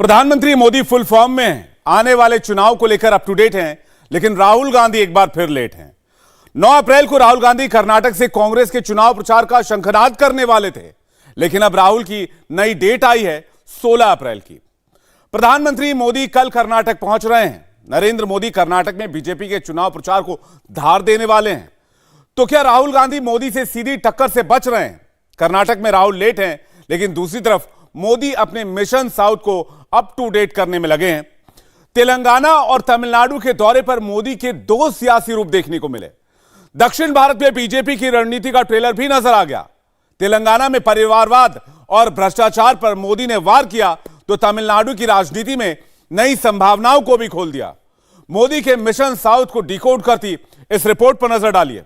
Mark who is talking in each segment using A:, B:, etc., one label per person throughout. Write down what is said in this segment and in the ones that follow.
A: प्रधानमंत्री Modi full form में हैं, आने वाले चुनाव को लेकर अप टू डेट हैं, लेकिन राहुल गांधी एक बार फिर लेट हैं। 9 अप्रैल को राहुल गांधी कर्नाटक से कांग्रेस के चुनाव प्रचार का शंखनाद करने वाले थे, लेकिन अब राहुल की नई डेट आई है 16 अप्रैल की। प्रधानमंत्री मोदी कल कर्नाटक पहुंच रहे हैं। नरेंद्र मोदी कर्नाटक में बीजेपी के चुनाव प्रचार को धार देने वाले हैं। तो क्या राहुल गांधी मोदी से सीधी टक्कर से बच रहे हैं? कर्नाटक में राहुल लेट हैं, लेकिन दूसरी तरफ मोदी अपने मिशन साउथ को अप टू डेट करने में लगे हैं। तेलंगाना और तमिलनाडु के दौरे पर मोदी के दो सियासी रूप देखने को मिले। दक्षिण भारत में बीजेपी की रणनीति का ट्रेलर भी नजर आ गया। तेलंगाना में परिवारवाद और भ्रष्टाचार पर मोदी ने वार किया, तो तमिलनाडु की राजनीति में नई संभावनाओं को भी खोल दिया। मोदी के मिशन साउथ को डिकोड करती इस रिपोर्ट पर नजर डालिए।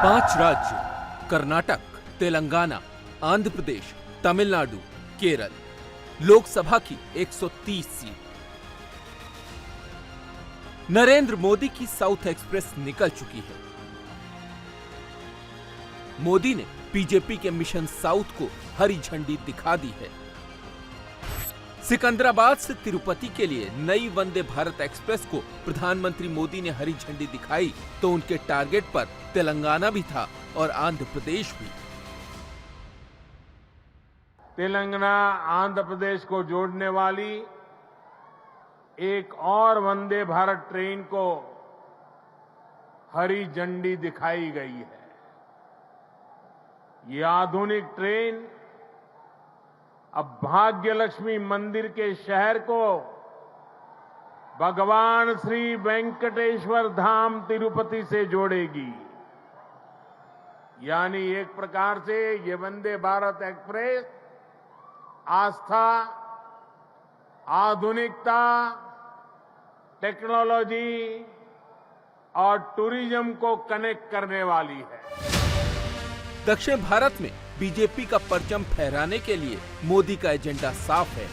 B: पांच राज्य कर्नाटक, तेलंगाना, आंध्र प्रदेश, तमिलनाडु, केरल, लोकसभा की 130 सीट। नरेंद्र मोदी की साउथ एक्सप्रेस निकल चुकी है। मोदी ने बीजेपी के मिशन साउथ को हरी झंडी दिखा दी है। सिकंदराबाद से तिरुपति के लिए नई वंदे भारत एक्सप्रेस को प्रधानमंत्री मोदी ने हरी झंडी दिखाई, तो उनके टारगेट पर तेलंगाना भी था और आंध्र प्रदेश भी।
C: तेलंगाना आंध्र प्रदेश को जोड़ने वाली एक और वंदे भारत ट्रेन को हरी झंडी दिखाई गई है। ये आधुनिक ट्रेन अब भाग्यलक्ष्मी मंदिर के शहर को भगवान श्री वेंकटेश्वर धाम तिरुपति से जोड़ेगी। यानी एक प्रकार से ये वंदे भारत एक्सप्रेस आस्था, आधुनिकता, टेक्नोलॉजी और टूरिज्म को कनेक्ट करने वाली है।
B: दक्षिण भारत में बीजेपी का परचम फहराने के लिए मोदी का एजेंडा साफ है।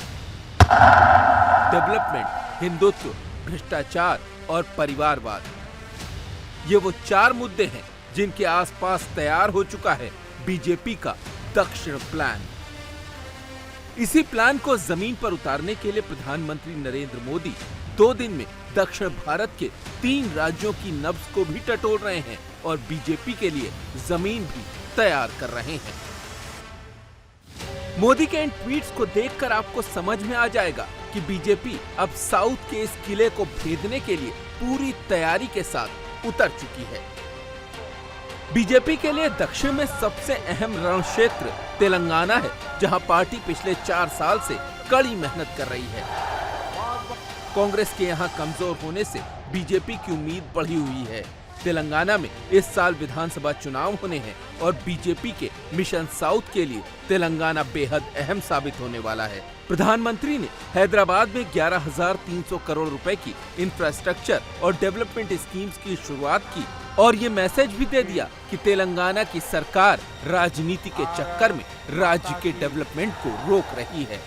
B: डेवलपमेंट, हिंदुत्व, भ्रष्टाचार और परिवारवाद, ये वो 4 मुद्दे हैं जिनके आसपास तैयार हो चुका है बीजेपी का दक्षिण प्लान। इसी प्लान को जमीन पर उतारने के लिए प्रधानमंत्री नरेंद्र मोदी 2 दिन में दक्षिण भारत के 3 राज्यों की नब्ज को भी टटोल रहे हैं और बीजेपी के लिए जमीन भी तैयार कर रहे हैं। मोदी के इन ट्वीट्स को देखकर आपको समझ में आ जाएगा कि बीजेपी अब साउथ के इस किले को भेदने के लिए पूरी तैयारी के साथ उतर चुकी है। बीजेपी के लिए दक्षिण में सबसे अहम रण क्षेत्र तेलंगाना है, जहां पार्टी पिछले 4 साल से कड़ी मेहनत कर रही है। कांग्रेस के यहां कमजोर होने से बीजेपी की उम्मीद बढ़ी हुई है। तेलंगाना में इस साल विधानसभा चुनाव होने हैं और बीजेपी के मिशन साउथ के लिए तेलंगाना बेहद अहम साबित होने वाला है। प्रधानमंत्री ने हैदराबाद में 11,300 करोड़ रुपए की इंफ्रास्ट्रक्चर और डेवलपमेंट स्कीम्स की शुरुआत की और ये मैसेज भी दे दिया कि तेलंगाना की सरकार राजनीति के चक्कर में राज्य के डेवलपमेंट को रोक रही है।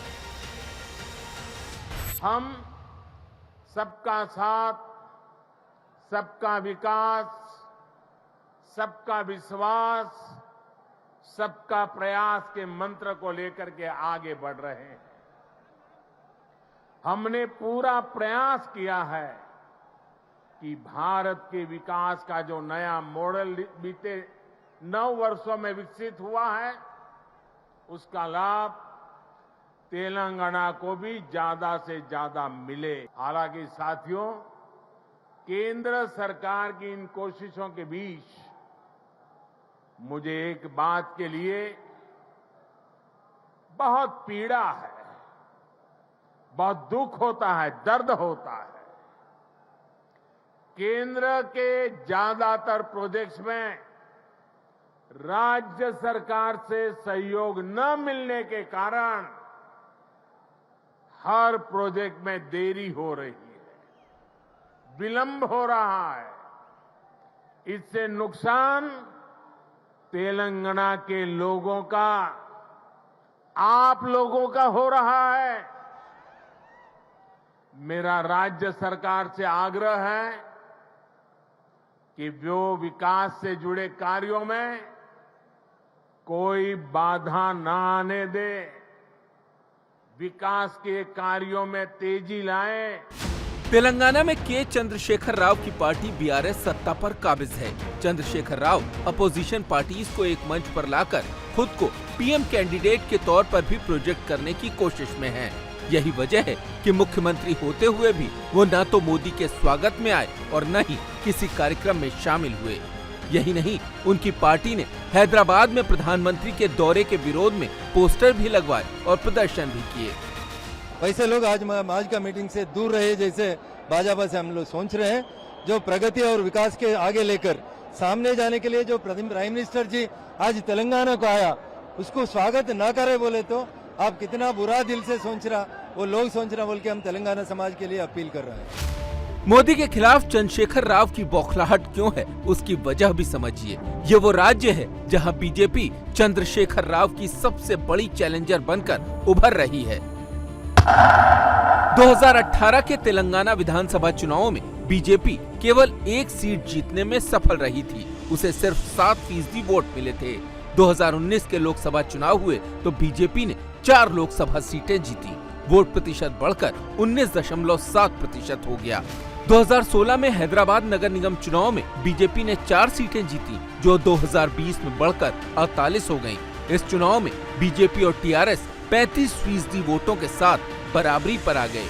C: हम सबका साथ, सबका विकास, सबका विश्वास, सबका प्रयास के मंत्र को लेकर के आगे बढ़ रहे हैं। हमने पूरा प्रयास किया है कि भारत के विकास का जो नया मॉडल बीते 9 वर्षों में विकसित हुआ है, उसका लाभ तेलंगाना को भी ज्यादा से ज्यादा मिले। हालांकि साथियों, केंद्र सरकार की इन कोशिशों के बीच मुझे एक बात के लिए बहुत पीड़ा है, बहुत दुख होता है, दर्द होता है। केंद्र के ज्यादातर प्रोजेक्ट्स में राज्य सरकार से सहयोग न मिलने के कारण हर प्रोजेक्ट में देरी हो रही है, विलंब हो रहा है। इससे नुकसान तेलंगाना के लोगों का आप लोगों का हो रहा है। मेरा राज्य सरकार से आग्रह है कि वो विकास से जुड़े कार्यों में कोई बाधा न आने दे, विकास के कार्यों में तेजी लाएं।
B: तेलंगाना में के चंद्रशेखर राव की पार्टी बीआरएस सत्ता पर काबिज है। चंद्रशेखर राव अपोजिशन पार्टीज को एक मंच पर लाकर खुद को पीएम कैंडिडेट के तौर पर भी प्रोजेक्ट करने की कोशिश में हैं। यही वजह है कि मुख्यमंत्री होते हुए भी वो न तो मोदी के स्वागत में आए और न ही किसी कार्यक्रम में शामिल हुए। यही नहीं, उनकी पार्टी ने हैदराबाद में प्रधानमंत्री के दौरे के विरोध में पोस्टर भी लगवाए और प्रदर्शन भी किए।
D: वैसे लोग आज का मीटिंग से दूर रहे, जैसे भाजपा से हम लोग सोच रहे हैं। जो प्रगति और विकास के आगे लेकर सामने जाने के लिए जो प्राइम मिनिस्टर जी आज तेलंगाना को आया, उसको स्वागत न करे बोले तो आप कितना बुरा दिल से सोच रहा, वो लोग सोच रहा बोल के हम तेलंगाना समाज के लिए अपील कर रहे हैं।
B: मोदी के खिलाफ चंद्रशेखर राव की बौखलाहट क्यों है, उसकी वजह भी समझिए। ये वो राज्य है जहां बीजेपी चंद्रशेखर राव की सबसे बड़ी चैलेंजर बनकर उभर रही है। 2018 के तेलंगाना विधानसभा चुनावों में बीजेपी केवल एक सीट जीतने में सफल रही थी। उसे सिर्फ 7% वोट मिले थे। 2019 के लोकसभा चुनाव हुए तो बीजेपी ने 4 लोकसभा सीटें जीती। वोट प्रतिशत बढ़कर 19.7% हो गया। 2016 में हैदराबाद नगर निगम चुनाव में बीजेपी ने 4 सीटें जीती, जो 2020 में बढ़कर 48 हो गयी। इस चुनाव में बीजेपी और टीआरएस 35% वोटों के साथ बराबरी पर आ गए।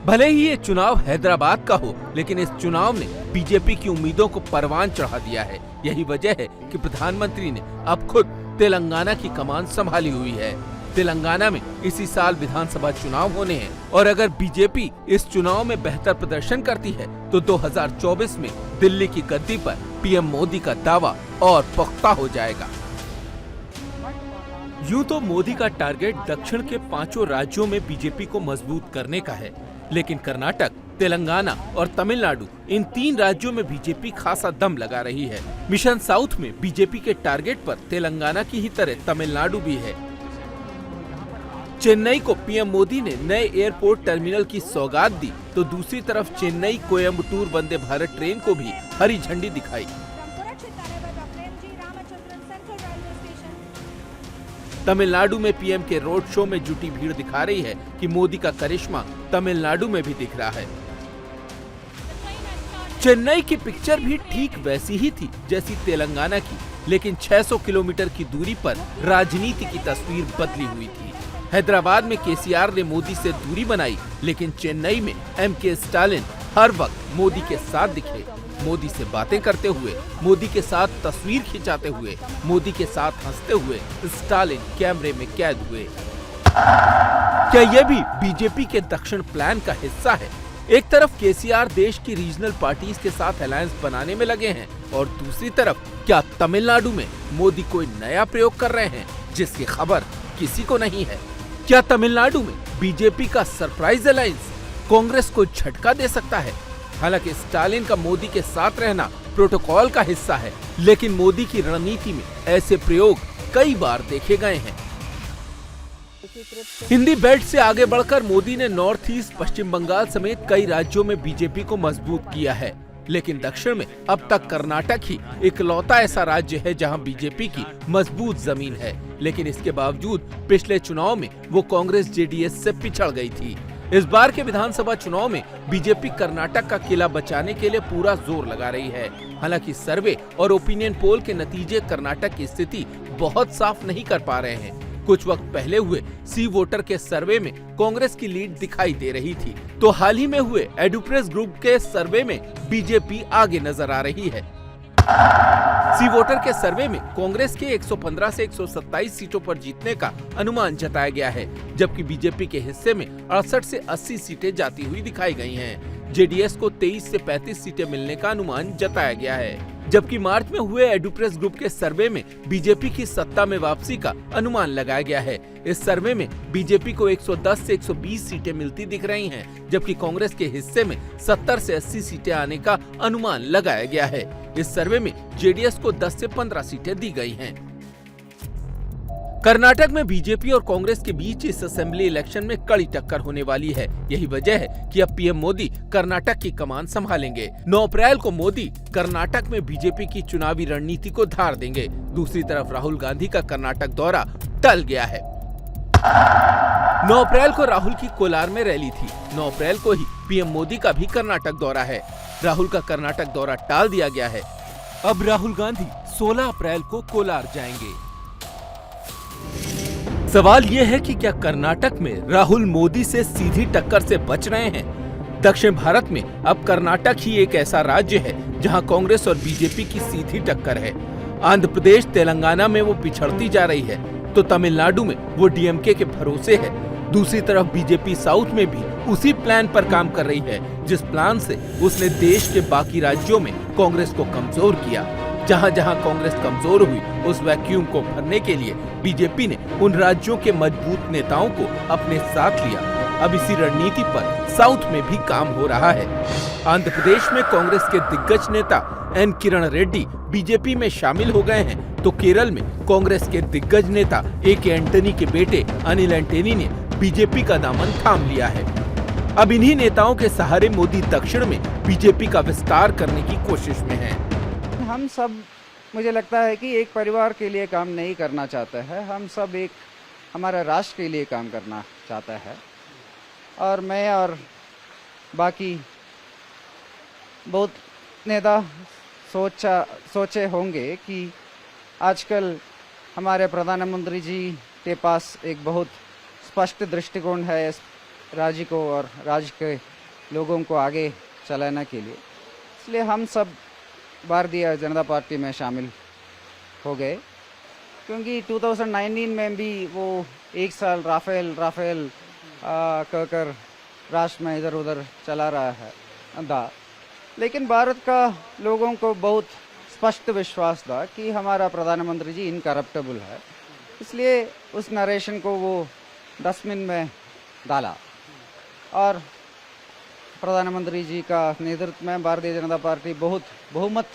B: भले ही ये चुनाव हैदराबाद का हो, लेकिन इस चुनाव ने बीजेपी की उम्मीदों को परवान चढ़ा दिया है। यही वजह है कि प्रधानमंत्री ने अब खुद तेलंगाना की कमान संभाली हुई है। तेलंगाना में इसी साल विधानसभा चुनाव होने हैं और अगर बीजेपी इस चुनाव में बेहतर प्रदर्शन करती है तो 2024 में दिल्ली की गद्दी पर पीएम मोदी का दावा और पुख्ता हो जाएगा। यूं तो मोदी का टारगेट दक्षिण के 5 राज्यों में बीजेपी को मजबूत करने का है, लेकिन कर्नाटक, तेलंगाना और तमिलनाडु, इन 3 राज्यों में बीजेपी खासा दम लगा रही है। मिशन साउथ में बीजेपी के टारगेट पर तेलंगाना की ही तरह तमिलनाडु भी है। चेन्नई को पीएम मोदी ने नए एयरपोर्ट टर्मिनल की सौगात दी, तो दूसरी तरफ चेन्नई कोयम्बटूर वंदे भारत ट्रेन को भी हरी झंडी दिखाई। तमिलनाडु में पीएम के रोड शो में जुटी भीड़ दिखा रही है कि मोदी का करिश्मा तमिलनाडु में भी दिख रहा है। चेन्नई की पिक्चर भी ठीक वैसी ही थी जैसी तेलंगाना की, लेकिन 600 किलोमीटर की दूरी पर राजनीति की तस्वीर बदली हुई थी। हैदराबाद में केसीआर ने मोदी से दूरी बनाई, लेकिन चेन्नई में एमके स्टालिन हर वक्त मोदी के साथ दिखे। मोदी से बातें करते हुए, मोदी के साथ तस्वीर खिंचाते हुए, मोदी के साथ हंसते हुए स्टालिन कैमरे में कैद हुए। क्या यह भी बीजेपी के दक्षिण प्लान का हिस्सा है? एक तरफ केसीआर देश की रीजनल पार्टीज के साथ अलायंस बनाने में लगे हैं और दूसरी तरफ क्या तमिलनाडु में मोदी कोई नया प्रयोग कर रहे हैं जिसकी खबर किसी को नहीं है? क्या तमिलनाडु में बीजेपी का सरप्राइज अलायंस कांग्रेस को झटका दे सकता है? हालांकि स्टालिन का मोदी के साथ रहना प्रोटोकॉल का हिस्सा है, लेकिन मोदी की रणनीति में ऐसे प्रयोग कई बार देखे गए हैं। हिंदी बेल्ट से आगे बढ़कर मोदी ने नॉर्थ ईस्ट, पश्चिम बंगाल समेत कई राज्यों में बीजेपी को मजबूत किया है, लेकिन दक्षिण में अब तक कर्नाटक ही इकलौता ऐसा राज्य है जहां बीजेपी की मजबूत जमीन है। लेकिन इसके बावजूद पिछले चुनाव में वो कांग्रेस जेडीएस से पिछड़ गई थी। इस बार के विधानसभा चुनाव में बीजेपी कर्नाटक का किला बचाने के लिए पूरा जोर लगा रही है। हालांकि सर्वे और ओपिनियन पोल के नतीजे कर्नाटक की स्थिति बहुत साफ नहीं कर पा रहे हैं। कुछ वक्त पहले हुए सी वोटर के सर्वे में कांग्रेस की लीड दिखाई दे रही थी, तो हाल ही में हुए एडुप्रेस ग्रुप के सर्वे में बीजेपी आगे नजर आ रही है। सी वोटर के सर्वे में कांग्रेस के 115 से 127 सीटों पर जीतने का अनुमान जताया गया है, जबकि बीजेपी के हिस्से में 68 से 80 सीटें जाती हुई दिखाई गई हैं। जेडीएस को 23 से 35 सीटें मिलने का अनुमान जताया गया है, जबकि मार्च में हुए एडुप्रेस ग्रुप के सर्वे में बीजेपी की सत्ता में वापसी का अनुमान लगाया गया है। इस सर्वे में बीजेपी को 110 से 120 सीटें मिलती दिख रही हैं, जबकि कांग्रेस के हिस्से में 70 से 80 सीटें आने का अनुमान लगाया गया है। इस सर्वे में जेडीएस को 10 से 15 सीटें दी गई हैं। कर्नाटक में बीजेपी और कांग्रेस के बीच इस असेंबली इलेक्शन में कड़ी टक्कर होने वाली है। यही वजह है कि अब पीएम मोदी कर्नाटक की कमान संभालेंगे। 9 अप्रैल को मोदी कर्नाटक में बीजेपी की चुनावी रणनीति को धार देंगे। दूसरी तरफ राहुल गांधी का कर्नाटक दौरा टल गया है। 9 अप्रैल को राहुल की कोलार में रैली थी। 9 अप्रैल को ही पीएम मोदी का भी कर्नाटक दौरा है। राहुल का कर्नाटक दौरा टाल दिया गया है। अब राहुल गांधी 16 अप्रैल को कोलार जाएंगे। सवाल यह है कि क्या कर्नाटक में राहुल मोदी से सीधी टक्कर से बच रहे हैं? दक्षिण भारत में अब कर्नाटक ही एक ऐसा राज्य है जहां कांग्रेस और बीजेपी की सीधी टक्कर है। आंध्र प्रदेश, तेलंगाना में वो पिछड़ती जा रही है, तो तमिलनाडु में वो डीएमके के भरोसे है। दूसरी तरफ बीजेपी साउथ में भी उसी प्लान पर काम कर रही है, जिस प्लान से उसने देश के बाकी राज्यों में कांग्रेस को कमजोर किया। जहां जहां कांग्रेस कमजोर हुई, उस वैक्यूम को भरने के लिए बीजेपी ने उन राज्यों के मजबूत नेताओं को अपने साथ लिया। अब इसी रणनीति पर साउथ में भी काम हो रहा है। आंध्र प्रदेश में कांग्रेस के दिग्गज नेता एन किरण रेड्डी बीजेपी में शामिल हो गए हैं, तो केरल में कांग्रेस के दिग्गज नेता ए.के. एंटनी के बेटे अनिल एंटनी ने बीजेपी का दामन थाम लिया है। अब इन्हीं नेताओं के सहारे मोदी दक्षिण में बीजेपी का विस्तार करने की कोशिश में है।
E: हम सब, मुझे लगता है कि एक परिवार के लिए काम नहीं करना चाहते हैं। हम सब एक हमारे राष्ट्र के लिए काम करना चाहते हैं। और मैं और बाकी बहुत नेता सोचे होंगे कि आजकल हमारे प्रधानमंत्री जी के पास एक बहुत स्पष्ट दृष्टिकोण है इस राज्य को और राज्य के लोगों को आगे चलाने के लिए। इसलिए हम सब भारतीय जनता पार्टी में शामिल हो गए, क्योंकि 2019 में भी वो एक साल राफेल कहकर राष्ट्र में इधर उधर चला रहा है। लेकिन भारत का लोगों को बहुत स्पष्ट विश्वास था कि हमारा प्रधानमंत्री जी इनकरप्टेबल है। इसलिए उस नरेशन को वो डस्टबिन में डाला और प्रधानमंत्री जी का नेतृत्व में भारतीय जनता पार्टी बहुत बहुमत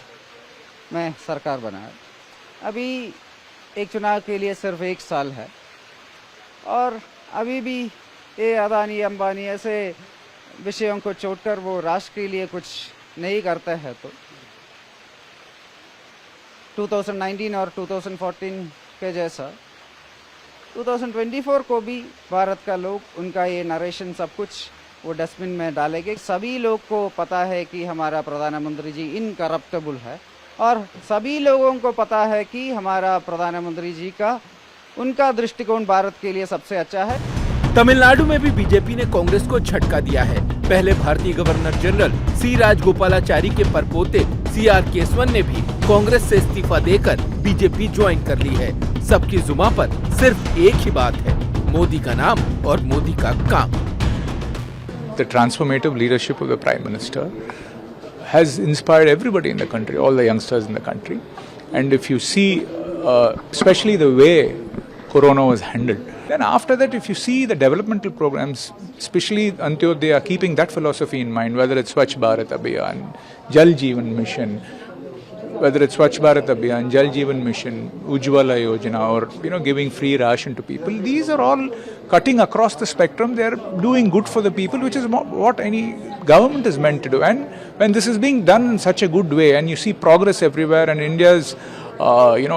E: में सरकार बनाए। अभी एक चुनाव के लिए सिर्फ 1 साल है और अभी भी ये अदानी अंबानी ऐसे विषयों को छोड़कर वो राष्ट्र के लिए कुछ नहीं करते हैं, तो 2019 और 2014 के जैसा 2024 को भी भारत का लोग उनका ये नरेशन सब कुछ वो डस्टबिन में डालेंगे। सभी लोग को पता है कि हमारा प्रधानमंत्री जी इनकरप्टेबल है और सभी लोगों को पता है कि हमारा प्रधानमंत्री जी का उनका दृष्टिकोण भारत के लिए सबसे अच्छा है।
B: तमिलनाडु में भी बीजेपी ने कांग्रेस को झटका दिया है। पहले भारतीय गवर्नर जनरल सी राजगोपालाचारी के परपोते CR केसवन ने भी कांग्रेस से इस्तीफा देकर बीजेपी ज्वाइन कर ली है। सबकी जुबां पर सिर्फ एक ही बात है, मोदी का नाम और मोदी का काम।
F: The transformative leadership of the Prime Minister has inspired everybody in the country, all the youngsters in the country. And if you see, especially the way Corona was handled, then after that, if you see the developmental programs, especially Antyodaya, keeping that philosophy in mind, whether it's Swachh Bharat Abhiyan, Jal Jeevan Mission, whether it's Swachh Bharat Abhiyan, Jal Jeevan Mission, Ujjwala Yojana, or giving free ration to people, these are all cutting across the spectrum. They are doing good for the people, which is what any government is meant to do. And when this is being done in such a good way, and you see progress everywhere, and India's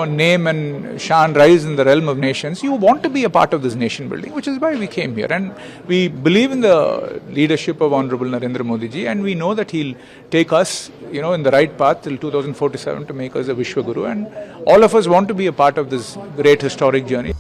F: name and shan rise in the realm of nations, you want to be a part of this nation building, which is why we came here. And we believe in the leadership of Honorable Narendra Modi ji, and we know that he'll take us, in the right path till 2047 to make us a Vishwa Guru. And all of us want to be a part of this great historic journey.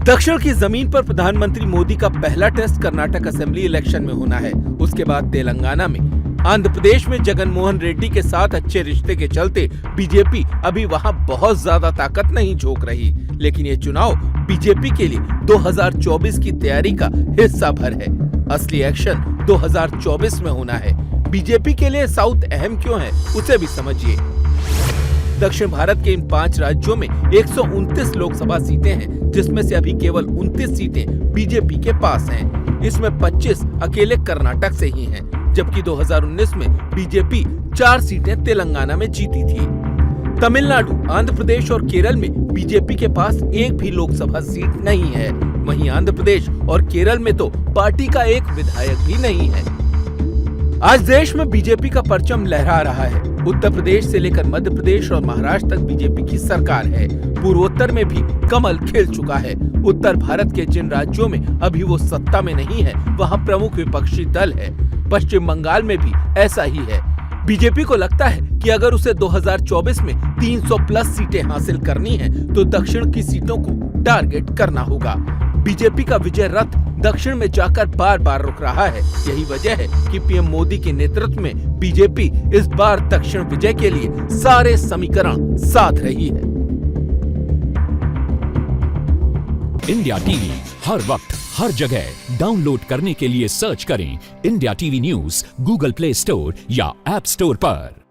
B: दक्षिण की जमीन पर प्रधानमंत्री मोदी का पहला test Karnataka assembly election में होना है। उसके बाद तेलंगाना में। आंध्र प्रदेश में जगन मोहन रेड्डी के साथ अच्छे रिश्ते के चलते बीजेपी अभी वहां बहुत ज्यादा ताकत नहीं झोंक रही, लेकिन ये चुनाव बीजेपी के लिए 2024 की तैयारी का हिस्सा भर है। असली एक्शन 2024 में होना है। बीजेपी के लिए साउथ अहम क्यों है, उसे भी समझिए। दक्षिण भारत के इन 5 राज्यों में 129 लोकसभा सीटें हैं, जिसमें से अभी केवल 29 सीटें बीजेपी के पास हैं। इसमें 25 अकेले कर्नाटक से ही हैं, जबकि 2019 में बीजेपी 4 सीटें तेलंगाना में जीती थी। तमिलनाडु, आंध्र प्रदेश और केरल में बीजेपी के पास एक भी लोकसभा सीट नहीं है। वहीं आंध्र प्रदेश और केरल में तो पार्टी का एक विधायक भी नहीं है। आज देश में बीजेपी का परचम लहरा रहा है। उत्तर प्रदेश से लेकर मध्य प्रदेश और महाराष्ट्र तक बीजेपी की सरकार है। पूर्वोत्तर में भी कमल खिल चुका है। उत्तर भारत के जिन राज्यों में अभी वो सत्ता में नहीं है, वहाँ प्रमुख विपक्षी दल है। पश्चिम बंगाल में भी ऐसा ही है। बीजेपी को लगता है कि अगर उसे 2024 में 300 प्लस सीटें हासिल करनी है तो दक्षिण की सीटों को टारगेट करना होगा। बीजेपी का विजय रथ दक्षिण में जाकर बार बार रुक रहा है। यही वजह है कि पीएम मोदी के नेतृत्व में बीजेपी इस बार दक्षिण विजय के लिए सारे समीकरण साध रही है।
G: इंडिया टीवी हर वक्त हर जगह डाउनलोड करने के लिए सर्च करें India TV news Google play store या ऐप स्टोर पर।